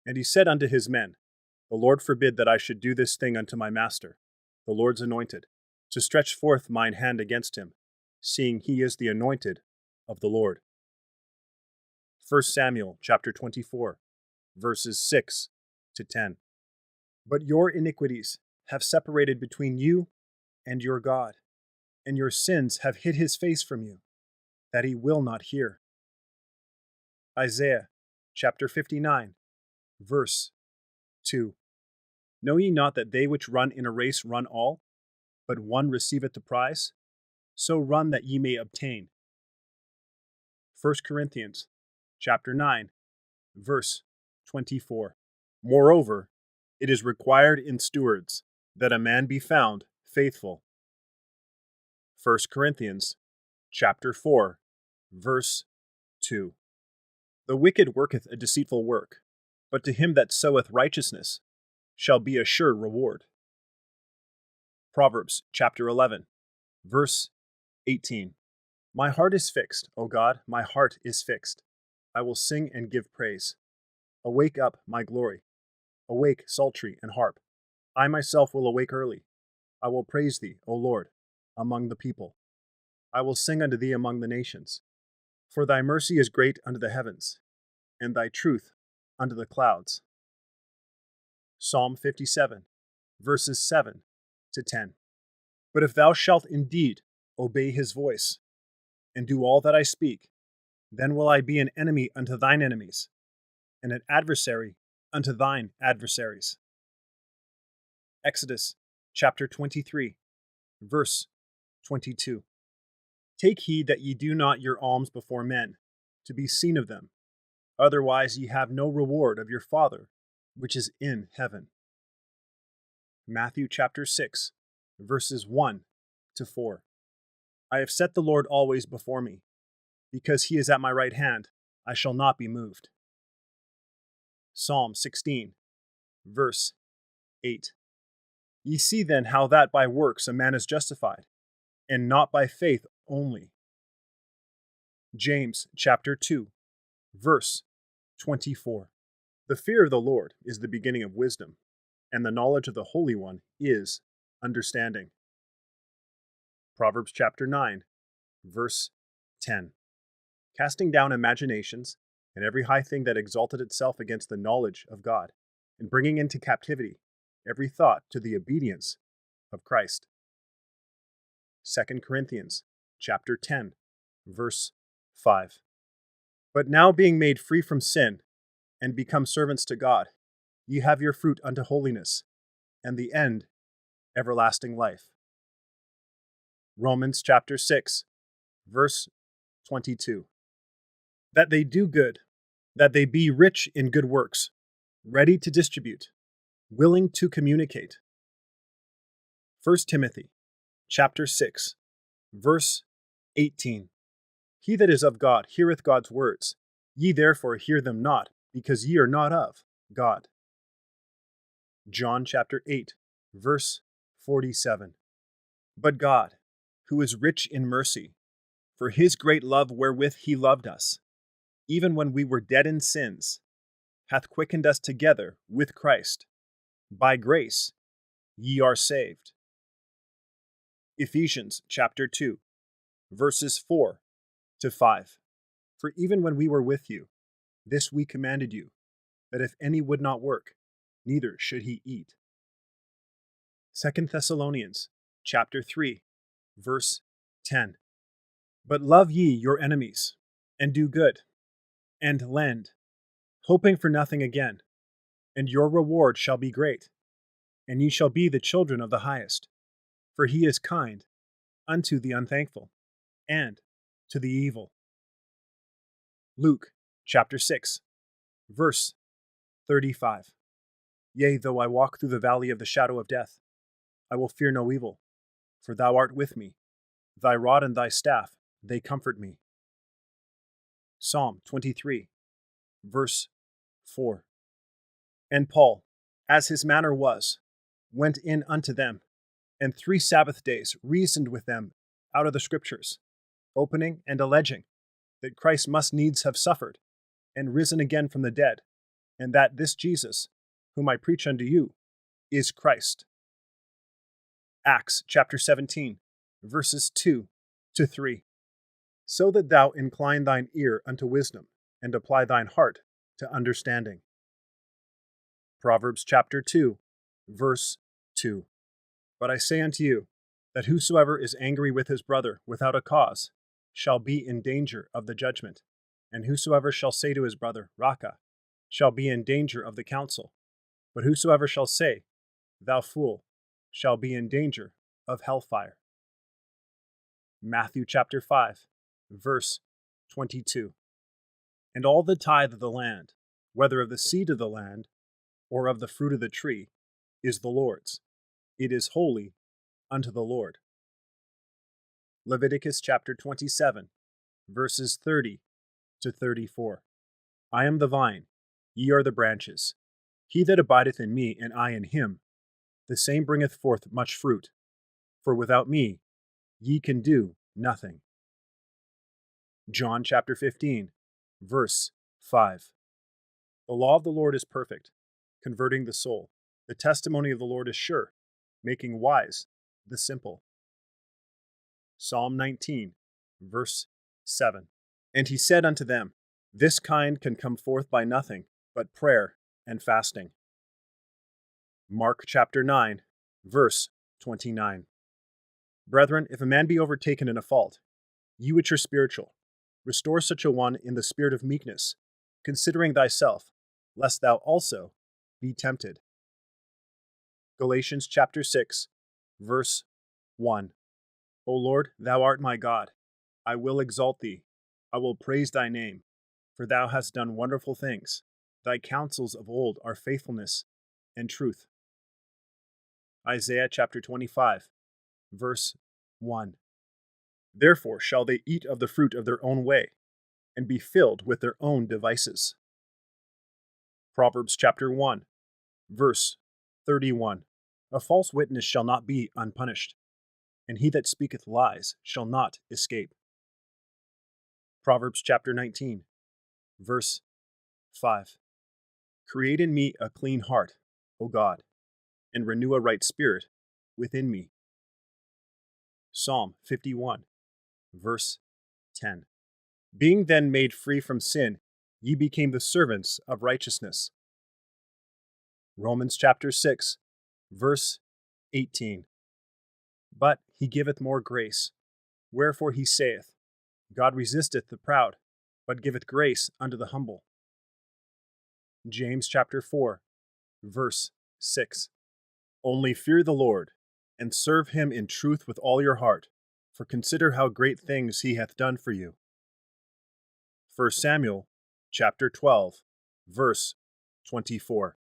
And he said unto his men, The Lord forbid that I should do this thing unto my master, the Lord's anointed, to stretch forth mine hand against him, seeing he is the anointed of the Lord. 1 Samuel chapter 24, verses 6 to 10. But your iniquities have separated between you and your God, and your sins have hid his face from you, that he will not hear. Isaiah chapter 59, verse 2. Know ye not that they which run in a race run all, but one receiveth the prize? So run that ye may obtain. 1 Corinthians chapter 9, verse 24. Moreover, it is required in stewards that a man be found faithful. 1 Corinthians chapter 4, verse 2. The wicked worketh a deceitful work, but to him that soweth righteousness shall be a sure reward. Proverbs chapter 11, verse 18. My heart is fixed, O God, my heart is fixed. I will sing and give praise. Awake up, my glory. Awake, psaltery and harp. I myself will awake early. I will praise thee, O Lord, among the people. I will sing unto thee among the nations. For thy mercy is great unto the heavens, and thy truth unto the clouds. Psalm 57, verses 7 to 10. But if thou shalt indeed obey his voice, and do all that I speak, then will I be an enemy unto thine enemies, and an adversary unto thine adversaries. Exodus chapter 23, verse 22. Take heed that ye do not your alms before men, to be seen of them. Otherwise ye have no reward of your Father which is in heaven. Matthew chapter 6, verses 1 to 4. I have set the Lord always before me. Because he is at my right hand, I shall not be moved. Psalm 16, verse 8. Ye see then how that by works a man is justified, and not by faith only. James chapter 2, verse 24. The fear of the Lord is the beginning of wisdom, and the knowledge of the Holy One is understanding. Proverbs chapter 9, verse 10. Casting down imaginations and every high thing that exalted itself against the knowledge of God, and bringing into captivity every thought to the obedience of Christ. 2 Corinthians chapter 10, verse 5. But now being made free from sin, and become servants to God, ye have your fruit unto holiness, and the end everlasting life. Romans chapter 6, verse 22. That they do good, that they be rich in good works, ready to distribute, willing to communicate. 1 Timothy chapter 6, verse 18. He that is of God heareth God's words. Ye therefore hear them not, because ye are not of God. John chapter 8, verse 47. But God, who is rich in mercy, for his great love wherewith he loved us, even when we were dead in sins, hath quickened us together with Christ. By grace ye are saved. Ephesians chapter 2, verses 4 to 5. For even when we were with you, this we commanded you, that if any would not work, neither should he eat. 2 Thessalonians chapter 3, verse 10. But love ye your enemies, and do good, and lend, hoping for nothing again, and your reward shall be great, and ye shall be the children of the highest, for he is kind unto the unthankful, and to the evil. Luke chapter 6, verse 35. Yea, though I walk through the valley of the shadow of death, I will fear no evil, for thou art with me. Thy rod and thy staff, they comfort me. Psalm 23, verse 4. And Paul, as his manner was, went in unto them, and 3 Sabbath days reasoned with them out of the Scriptures, opening and alleging that Christ must needs have suffered, and risen again from the dead, and that this Jesus, whom I preach unto you, is Christ. Acts chapter 17, verses 2 to 3. So that thou incline thine ear unto wisdom, and apply thine heart to understanding. Proverbs chapter 2, verse 2. But I say unto you, that whosoever is angry with his brother without a cause shall be in danger of the judgment, and whosoever shall say to his brother, Raca, shall be in danger of the council. But whosoever shall say, Thou fool, shall be in danger of hellfire. Matthew chapter 5, verse 22. And all the tithe of the land, whether of the seed of the land or of the fruit of the tree, is the Lord's. It is holy unto the Lord. Leviticus chapter 27, verses 30 to 34. I am the vine, ye are the branches. He that abideth in me, and I in him, the same bringeth forth much fruit. For without me ye can do nothing. John chapter 15, verse 5. The law of the Lord is perfect, converting the soul. The testimony of the Lord is sure, making wise the simple. Psalm 19, verse 7. And he said unto them, This kind can come forth by nothing but prayer and fasting. Mark chapter 9, verse 29. Brethren, if a man be overtaken in a fault, ye which are spiritual, restore such a one in the spirit of meekness, considering thyself, lest thou also be tempted. Galatians chapter 6, verse 1. O Lord, thou art my God. I will exalt thee. I will praise thy name, for thou hast done wonderful things. Thy counsels of old are faithfulness and truth. Isaiah chapter 25, verse 1. Therefore shall they eat of the fruit of their own way, and be filled with their own devices. Proverbs chapter 1, verse 31. A false witness shall not be unpunished, and he that speaketh lies shall not escape. Proverbs chapter 19, verse 5. Create in me a clean heart, O God, and renew a right spirit within me. Psalm 51, verse 10. Being then made free from sin, ye became the servants of righteousness. Romans chapter 6, verse 18. But he giveth more grace. Wherefore he saith, God resisteth the proud, but giveth grace unto the humble. James chapter 4, verse 6. Only fear the Lord, and serve him in truth with all your heart, for consider how great things he hath done for you. 1 Samuel chapter 12, verse 24.